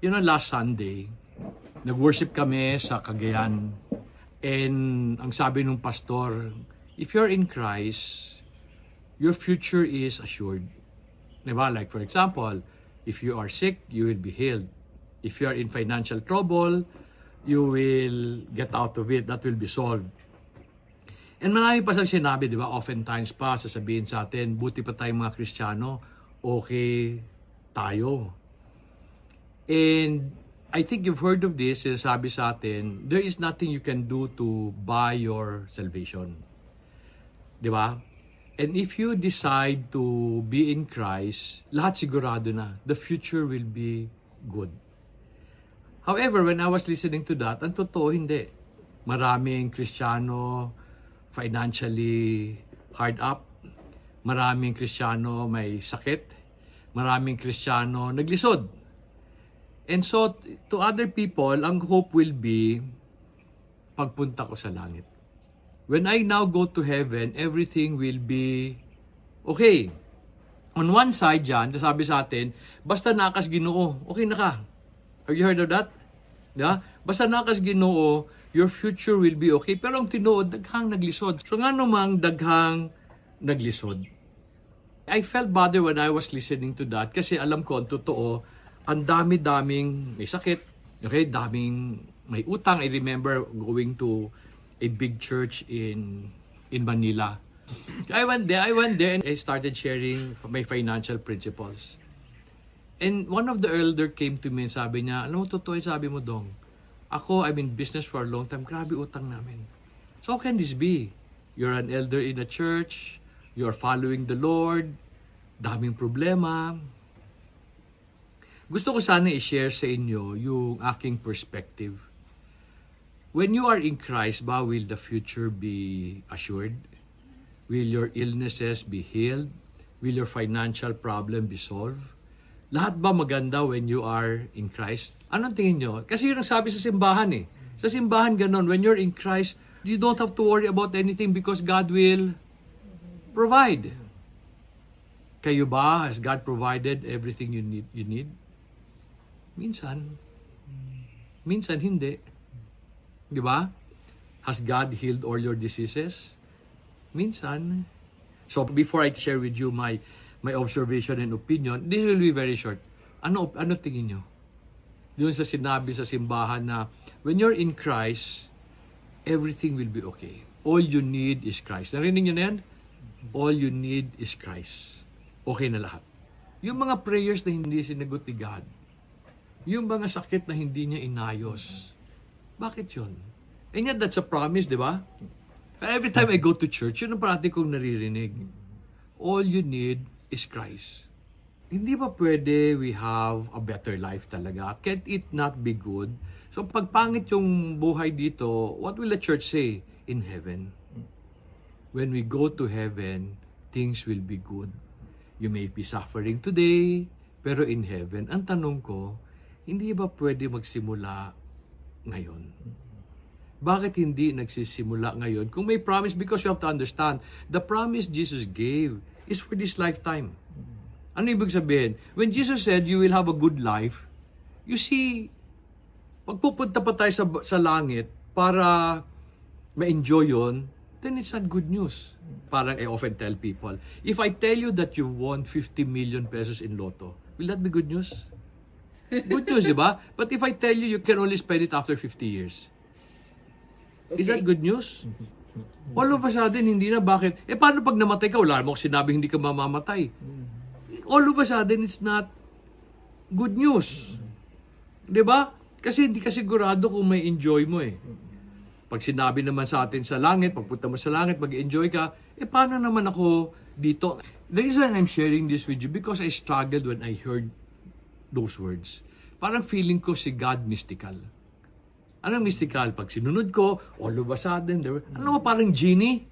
Last Sunday, nag-worship kami sa Cagayan. And ang sabi ng pastor, if you're in Christ, your future is assured. Diba? Like for example, if you are sick, you will be healed. If you are in financial trouble, you will get out of it. That will be solved. And marami pa siyang sinabi, di ba? Oftentimes pa, sasabihin sa atin, buti pa tayong mga Kristiyano, okay tayo. And I think you've heard of this, sinasabi sa atin, there is nothing you can do to buy your salvation. Di ba? And if you decide to be in Christ, lahat sigurado na. The future will be good. However, when I was listening to that, ang totoo hindi. Maraming Kristiyano financially hard up. Maraming Kristiyano may sakit. Maraming Kristiyano naglisod. And so, to other people, ang hope will be pagpunta ko sa langit. When I now go to heaven, everything will be okay. On one side dyan, sabi sa atin, basta nakas Ginoo, okay na ka. Have you heard of that? Yeah? Basta nakas Ginoo, your future will be okay. Pero ang tinuod, daghang naglisod. So nga namang daghang naglisod. I felt bothered when I was listening to that kasi alam ko, ang totoo, ang dami-daming may sakit, okay? Daming may utang. I remember going to a big church in Manila. I went there and I started sharing my financial principles. And one of the elder came to me and sabi niya, alam mo, totoo yung sabi mo, Dong. Ako, I'm in business for a long time. Grabe utang namin. So how can this be? You're an elder in a church. You're following the Lord. Daming problema. Gusto ko sana i-share sa inyo yung aking perspective. When you are in Christ, ba, will the future be assured? Will your illnesses be healed? Will your financial problem be solved? Lahat ba maganda when you are in Christ? Anong tingin nyo? Kasi yun ang sabi sa simbahan eh. Sa simbahan ganon, when you're in Christ, you don't have to worry about anything because God will provide. Kayo ba? Has God provided everything you need? Minsan. Minsan hindi. Di ba? Has God healed all your diseases? Minsan. So before I share with you my observation and opinion, this will be very short. Ano tingin nyo? Doon sa sinabi sa simbahan na when you're in Christ, everything will be okay. All you need is Christ. Narinig nyo na yan? All you need is Christ. Okay na lahat. Yung mga prayers na hindi sinagot ni God, yung mga sakit na hindi niya inayos, bakit yun? And yet, that's a promise, di ba? Every time I go to church, yun ang parati kong naririnig. All you need is Christ. Hindi ba pwede we have a better life talaga? Can't it not be good? So pag pangit yung buhay dito, what will the church say in heaven? When we go to heaven, things will be good. You may be suffering today, pero in heaven, ang tanong ko, hindi ba pwede magsimula ngayon? Bakit hindi nagsisimula ngayon? Kung may promise, because you have to understand, the promise Jesus gave is for this lifetime. Ano ibig sabihin? When Jesus said, you will have a good life, you see, pagpupunta pa tayo sa langit para ma-enjoy yun, then it's not good news. Parang I often tell people, if I tell you that you won 50 million pesos in Lotto, will that be good news? Good news, di ba? But if I tell you, you can only spend it after 50 years. Okay. Is that good news? All of a sudden, hindi na. Bakit? Paano pag namatay ka? Wala mo sinabing hindi ka mamamatay. All of a sudden, it's not good news. Di ba? Kasi hindi ka sigurado kung may enjoy mo eh. Pag sinabi naman sa atin sa langit, pagpunta mo sa langit, mag-enjoy ka, paano naman ako dito? The reason I'm sharing this with you, because I struggled when I heard those words. Parang feeling ko si God mystical. Anong mystical? Pag sinunod ko, all of a sudden, ano parang genie?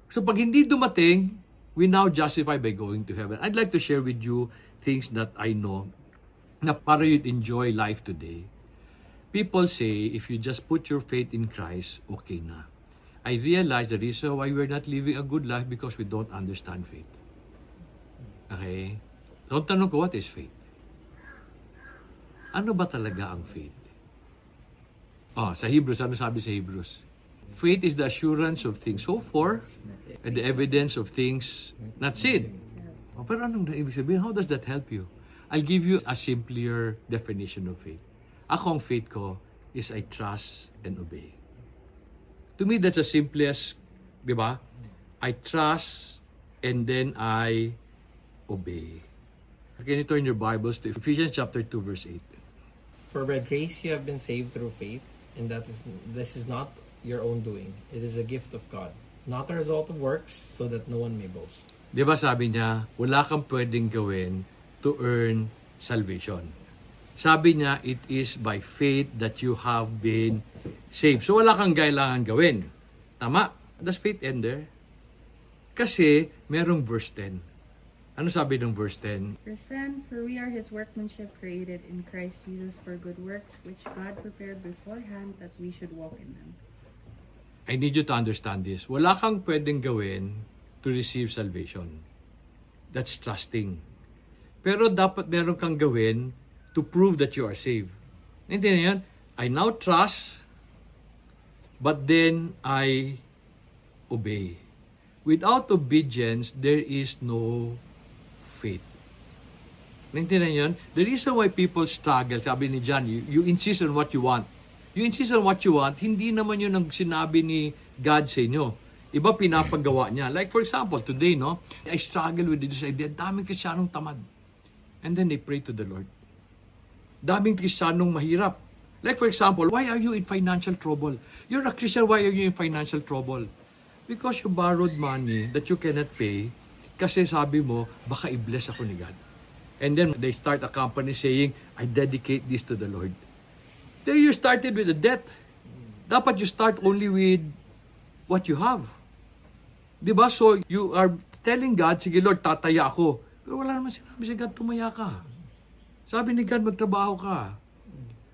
So pag hindi dumating, we now justify by going to heaven. I'd like to share with you things that I know na para you'd enjoy life today. People say, if you just put your faith in Christ, okay na. I realize the reason why we're not living a good life because we don't understand faith. Okay? So, tanong ko, what is faith? Ano ba talaga ang faith? Sa Hebrews, ano sabi sa Hebrews? Faith is the assurance of things hoped for and the evidence of things not seen. Pero anong ibig sabihin? How does that help you? I'll give you a simpler definition of faith. Ang faith ko is I trust and obey. To me, that's the simplest, di ba? I trust and then I obey. Can you turn your Bibles to Ephesians chapter 2, verse 8? For by grace you have been saved through faith, and this is not your own doing. It is a gift of God, not a result of works, so that no one may boast. Di ba sabi niya, wala kang pwedeng gawin to earn salvation. Sabi niya, it is by faith that you have been saved. So wala kang kailangan gawin. Tama? Does faith end there? Kasi merong verse 10. Ano sabi ng verse 10? Verse 10, for we are His workmanship created in Christ Jesus for good works, which God prepared beforehand that we should walk in them. I need you to understand this. Wala kang pwedeng gawin to receive salvation. That's trusting. Pero dapat meron kang gawin to prove that you are saved. Naintindihan yan? I now trust, but then I obey. Without obedience, there is no faith. Naintindihan yan? The reason why people struggle, sabi ni John, you insist on what you want. You insist on what you want, hindi naman yun ang sinabi ni God sa inyo. Iba pinapagawa niya. Like for example, today, no, I struggle with this idea. Daming Kristiyanong tamad. And then they pray to the Lord. Daming Kristiyanong mahirap. Like for example, why are you in financial trouble? You're a Christian, why are you in financial trouble? Because you borrowed money that you cannot pay kasi sabi mo, baka i-bless ako ni God. And then they start a company saying, I dedicate this to the Lord. There you started with a debt. Dapat you start only with what you have. Diba? So you are telling God, sige Lord, tataya ako. Pero wala naman sinabi si God, tumaya ka. Sabi ni God, magtrabaho ka.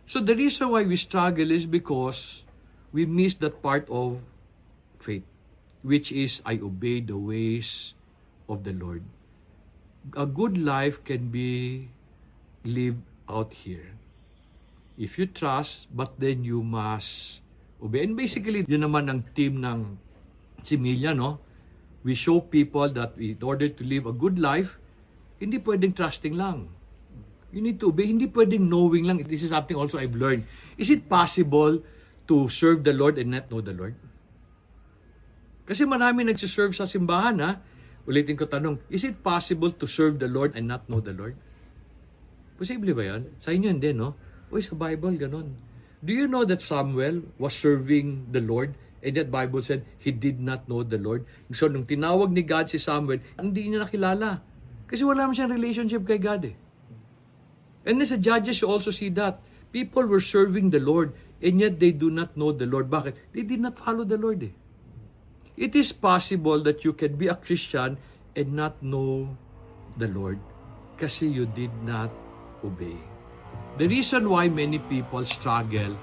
So the reason why we struggle is because we miss that part of faith, which is I obey the ways of the Lord. A good life can be lived out here. If you trust, but then you must obey. And basically, yun naman ang team ng Similya, no? We show people that in order to live a good life, hindi pwedeng trusting lang. You need to obey. Hindi pwedeng knowing lang. This is something also I've learned. Is it possible to serve the Lord and not know the Lord? Kasi marami nagsiserve sa simbahan, ha? Ulitin ko tanong, is it possible to serve the Lord and not know the Lord? Posible ba yan? Sa inyo hindi, no? Uy, sa Bible, ganon. Do you know that Samuel was serving the Lord and that Bible said he did not know the Lord? So, nung tinawag ni God si Samuel, hindi niya nakilala. Kasi wala naman siyang relationship kay God, eh. And as a Judges, you also see that. People were serving the Lord and yet they do not know the Lord. Bakit? They did not follow the Lord, eh. It is possible that you can be a Christian and not know the Lord kasi you did not obey. The reason why many people struggle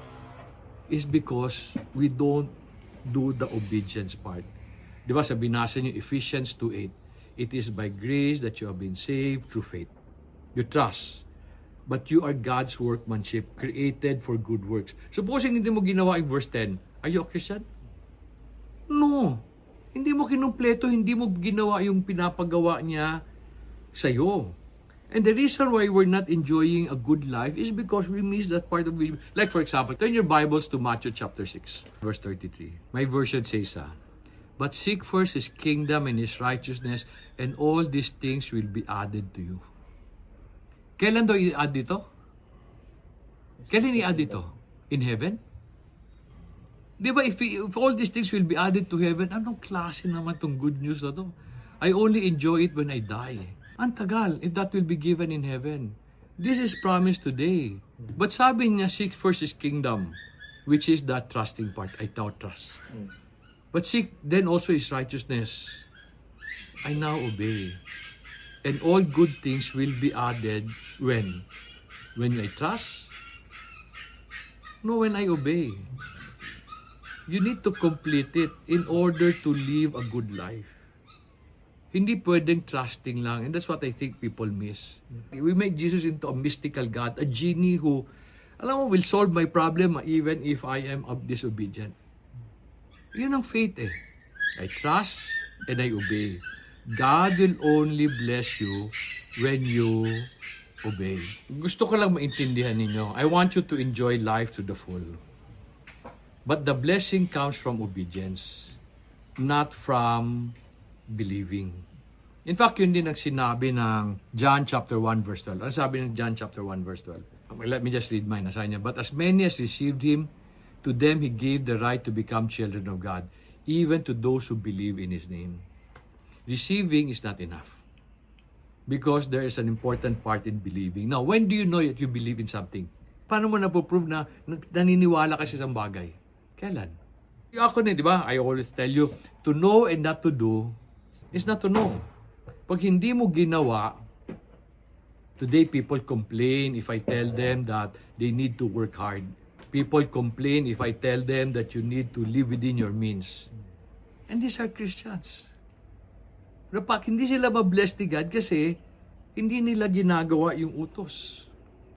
is because we don't do the obedience part. Di ba, sa binasa niyo Ephesians 2:8, it is by grace that you have been saved through faith. You trust. But you are God's workmanship, created for good works. Supposing hindi mo ginawa yung verse 10, are you a Christian? No. Hindi mo kinumpleto, hindi mo ginawa yung pinapagawa niya sa'yo. And the reason why we're not enjoying a good life is because we miss that part of it. Like for example, turn your Bibles to Matthew chapter 6, verse 33. My version says, but seek first His kingdom and His righteousness, and all these things will be added to you. Kailan daw i-add dito? Kailan i-add dito? In heaven? Di ba, if all these things will be added to heaven, anong klase naman tong good news na to? I only enjoy it when I die. Ang tagal, if that will be given in heaven. This is promised today. But sabi niya, seek first His kingdom, which is that trusting part. I now trust. But seek then also His righteousness. I now obey. And all good things will be added when? When I trust? No, when I obey. You need to complete it in order to live a good life. Hindi pwedeng trusting lang. And that's what I think people miss. We make Jesus into a mystical God, a genie who, alam mo, will solve my problem even if I am disobedient. Yun ang faith eh. I trust and I obey. God will only bless you when you obey. Gusto ko lang maintindihan ninyo. I want you to enjoy life to the full. But the blessing comes from obedience, not from believing. In fact, yun din ang sinabi ng John chapter 1 verse 12. Ano sabi ng John chapter 1 verse 12? Let me just read mine. Nasa niya. But as many as received Him, to them He gave the right to become children of God, even to those who believe in His name. Receiving is not enough. Because there is an important part in believing. Now, when do you know that you believe in something? Paano mo napoprove na naniniwala ka sa isang bagay? Kailan? Ako na, di ba? I always tell you, to know and not to do is not to know. Pag hindi mo ginawa, today people complain if I tell them that they need to work hard. People complain if I tell them that you need to live within your means. And these are Christians. Pero pag hindi sila ma-bless ni God kasi hindi nila ginagawa yung utos.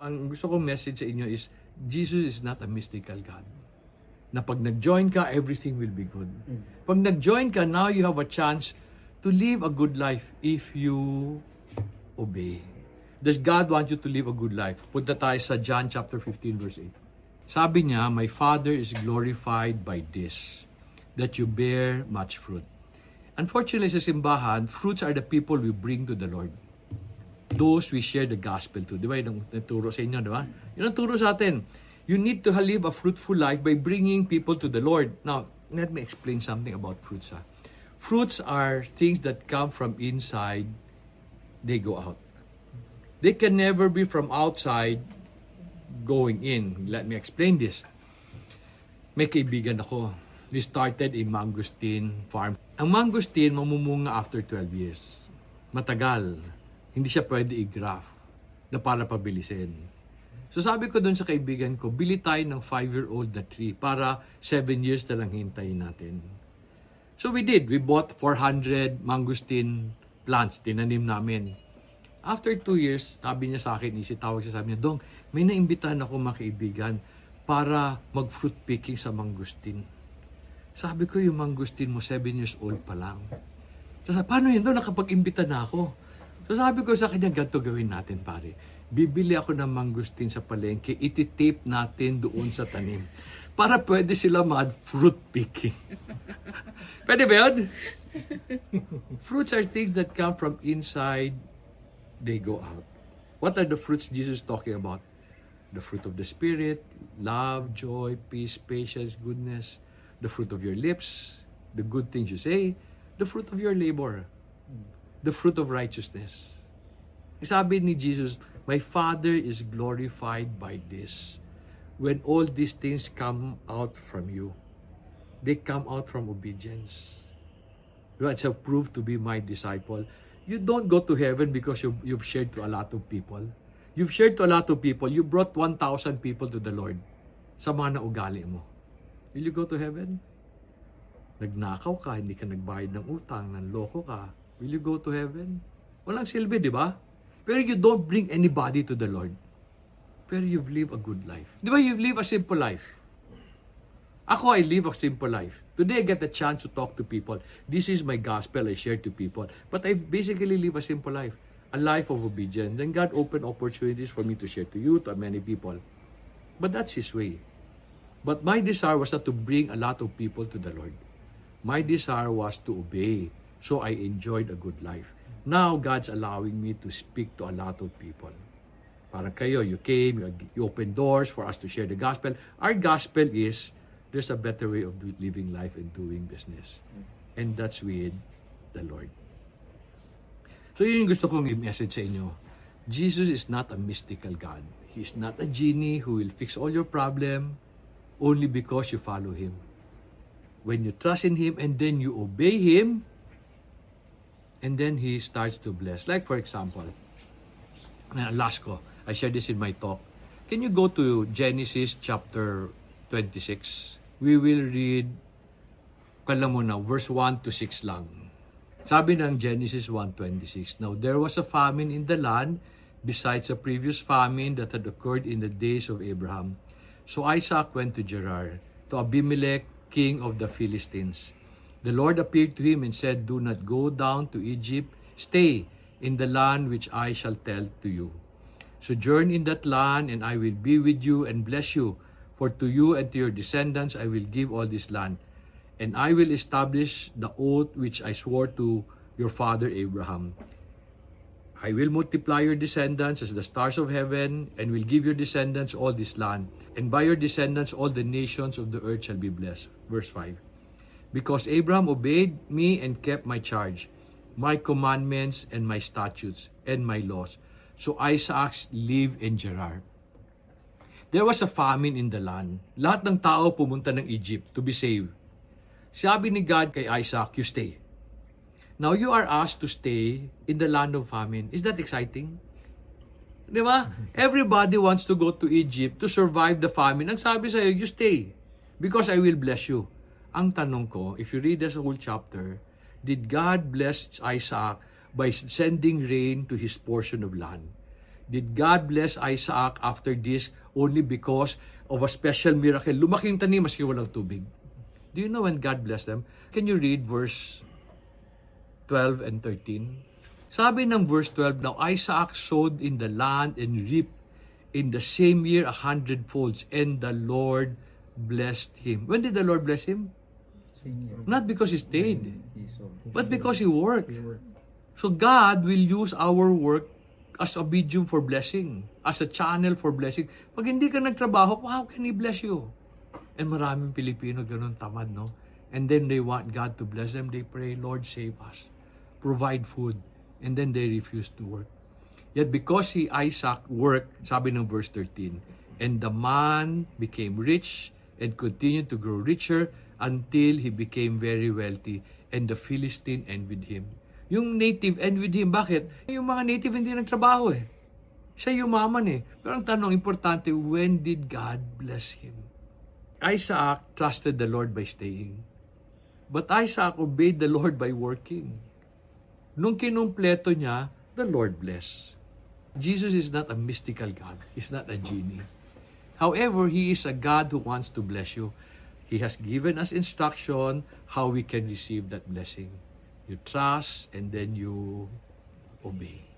Ang gusto kong message sa inyo is, Jesus is not a mystical God. Na pag nag-join ka, everything will be good. Pag nag-join ka, now you have a chance to live a good life if you obey. Does God want you to live a good life? Punta tayo sa John chapter 15 verse 8. Sabi niya, my Father is glorified by this, that you bear much fruit. Unfortunately, sa simbahan, fruits are the people we bring to the Lord. Those we share the gospel to. Di ba? Yung turo sa inyo, di ba? Yun ang turo sa atin. You need to live a fruitful life by bringing people to the Lord. Now, let me explain something about fruits. Fruits are things that come from inside, they go out. They can never be from outside going in. Let me explain this. May kaibigan ako. We started a mangosteen farm. Ang mangosteen, mamumunga after 12 years. Matagal. Hindi siya pwede i-graft na para pabilisin. So sabi ko doon sa kaibigan ko, bili tayo ng 5-year-old na tree para 7 years na lang hintayin natin. So we did. We bought 400 mangosteen plants. Tinanim namin. After 2 years, sabi niya sa akin, tawag siya, sabi niya, Dong, may naimbitahan ako mga kaibigan para mag-fruit picking sa mangosteen. Sabi ko, yung mangosteen mo, 7 years old pa lang. So, paano yun doon? Nakapag-imbita na ako. So sabi ko sa kanya, ganito gawin natin, pare. Bibili ako ng mangosteen sa palengke, iti-tape natin doon sa tanim. Para pwede sila mag-fruit picking. Pwede ba yun? Fruits are things that come from inside, they go out. What are the fruits Jesus is talking about? The fruit of the Spirit, love, joy, peace, patience, goodness, the fruit of your lips, the good things you say, the fruit of your labor, the fruit of righteousness. Sabi ni Jesus, my Father is glorified by this. When all these things come out from you, they come out from obedience. It's a proof to be my disciple. You don't go to heaven because you've shared to a lot of people. You've shared to a lot of people. You brought 1,000 people to the Lord sa mga naugali mo. Will you go to heaven? Nagnakaw ka, hindi ka nagbayad ng utang, nanloko ka. Will you go to heaven? Walang silbi, di ba? Pero you don't bring anybody to the Lord. Pero you've lived a good life. Di ba, you've lived a simple life. Ako, I live a simple life. Today, I get the chance to talk to people. This is my gospel I share to people. But I basically live a simple life. A life of obedience. Then God opened opportunities for me to share to you, to many people. But that's His way. But my desire was not to bring a lot of people to the Lord. My desire was to obey. So I enjoyed a good life. Now, God's allowing me to speak to a lot of people. Parang kayo, you came, you opened doors for us to share the gospel. Our gospel is, there's a better way of living life and doing business. And that's with the Lord. So yun yung gusto kong i-message sa inyo. Jesus is not a mystical God. He is not a genie who will fix all your problem only because you follow Him. When you trust in Him and then you obey Him, and then He starts to bless. Like for example, last ko, I shared this in my talk. Can you go to Genesis chapter 26? We will read, kala mo na, verse 1 to 6 lang. Sabi ng Genesis 1:26, "Now there was a famine in the land besides a previous famine that had occurred in the days of Abraham. So Isaac went to Gerar, to Abimelech, king of the Philistines. The Lord appeared to him and said, 'Do not go down to Egypt. Stay in the land which I shall tell to you. Sojourn in that land, and I will be with you and bless you. For to you and to your descendants I will give all this land. And I will establish the oath which I swore to your father Abraham. I will multiply your descendants as the stars of heaven, and will give your descendants all this land. And by your descendants all the nations of the earth shall be blessed.'" Verse 5. "Because Abraham obeyed me and kept my charge, my commandments, and my statutes, and my laws. So Isaac lived in Gerar." There was a famine in the land. Lahat ng tao pumunta ng Egypt to be saved. Sabi ni God kay Isaac, "You stay." Now you are asked to stay in the land of famine. Is that exciting? Di ba? Everybody wants to go to Egypt to survive the famine. Ang sabi sa'yo, you stay because I will bless you. Ang tanong ko, if you read this whole chapter, did God bless Isaac by sending rain to his portion of land? Did God bless Isaac after this only because of a special miracle? Lumaki yung tanim maski walang tubig. Do you know when God blessed them? Can you read verse 12 and 13? Sabi ng verse 12, "Now Isaac sowed in the land and reaped in the same year 100 folds, and the Lord blessed him." When did the Lord bless him? Not because he stayed, but because he worked. So God will use our work as a medium for blessing, as a channel for blessing. Pag hindi ka nagtrabaho, how can He bless you? And maraming Pilipino ganun tamad, no? And then they want God to bless them. They pray, "Lord, save us. Provide food." And then they refuse to work. Yet because Isaac worked, sabi ng verse 13, "And the man became rich and continued to grow richer until he became very wealthy, and the Philistine envied him." Yung native envied him. Bakit? Yung mga native hindi nagtrabaho eh. Siya yumaman eh. Pero ang tanong, importante, when did God bless him? Isaac trusted the Lord by staying. But Isaac obeyed the Lord by working. Nung kinumpleto niya, the Lord blessed. Jesus is not a mystical God. He's not a genie. However, He is a God who wants to bless you. He has given us instruction how we can receive that blessing. You trust and then you obey.